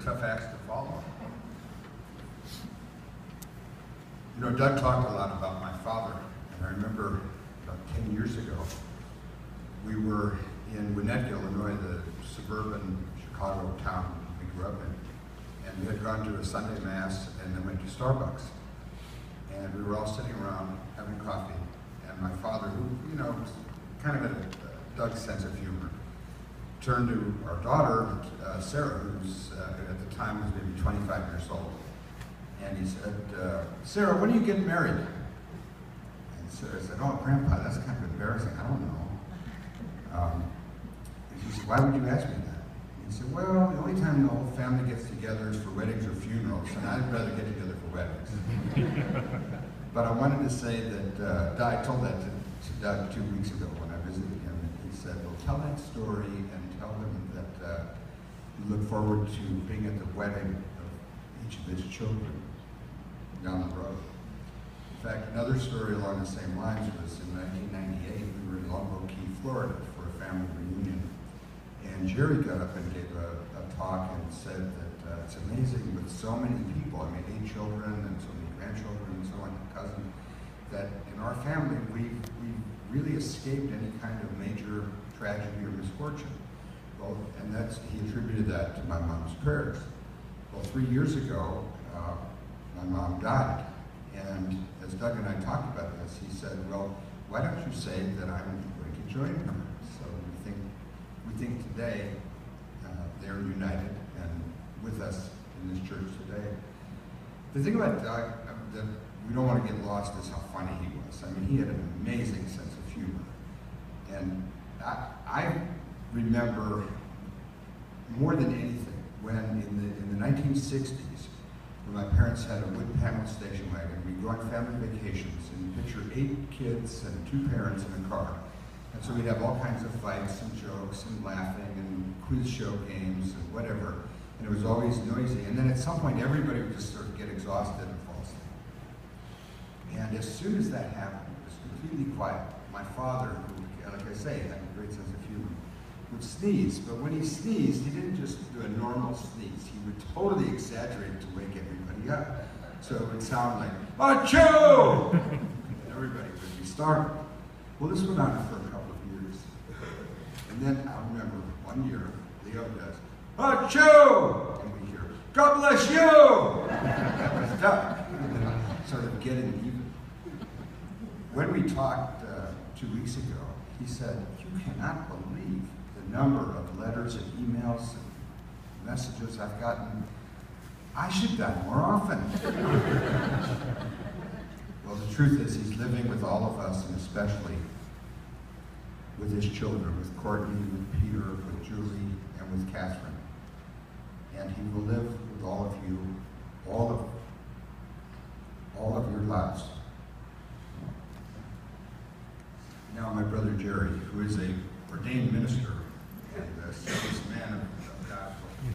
tough acts to follow. You know, Doug talked a lot about my father, and I remember about 10 years ago, we were in Gwinnett, Illinois, the suburban Chicago town we grew up in, and we had gone to a Sunday Mass and then went to Starbucks. And we were all sitting around having coffee, and my father, who, you know, kind of had Doug's sense of humor, turned to our daughter, Sarah, who's at the time was maybe 25 years old, and he said, Sarah, when are you getting married? And Sarah said, oh, Grandpa, that's kind of embarrassing, I don't know. He said, why would you ask me that? And he said, well, the only time the whole family gets together is for weddings or funerals, and I'd rather get together for weddings. But I wanted to say that, I told that to Doug 2 weeks ago when I visited him, and he said, well, tell that story and tell him that you look forward to being at the wedding of each of his children down the road. In fact, another story along the same lines was in 1998, we were in Longboat Key, Florida for a family reunion, and Jerry got up and gave a talk and said that it's amazing with so many people, I mean 8 children and so many grandchildren and so on, cousins, that in our family we've really escaped any kind of major tragedy or misfortune. Well, and he attributed that to my mom's prayers. Well, 3 years ago, my mom died. And as Doug and I talked about this, he said, well, why don't you say that I'm going to join her? So we think today they're united and with us in this church today. The thing about Doug that we don't want to get lost is how funny he was. I mean, he had an amazing sense of humor. And I remember more than anything when in the 1960s, when my parents had a wood panel station wagon, we'd go on family vacations and picture 8 kids and 2 parents in a car. And so we'd have all kinds of fights and jokes and laughing and quiz show games and whatever. And it was always noisy. And then at some point, everybody would just sort of get exhausted and fall asleep. And as soon as that happened, it was completely quiet. My father, who, like I say, had a great sense of humor, would sneeze. But when he sneezed, he didn't just do a normal sneeze. He would totally exaggerate to wake everybody up. So it would sound like, achoo! And everybody would be startled. Well, this went on for a couple of years. And then I remember one year, Leo does, achoo! And we hear, God bless you! That was Doug. Sort of getting even. When we talked 2 weeks ago, he said, you cannot believe the number of letters and emails and messages I've gotten. I should die more often. Well, the truth is he's living with all of us, and especially with his children, with Courtney, with Peter, with Julie, and with Catherine. And he will live with all of you, all of your lives. Now my brother Jerry, who is a ordained minister and serves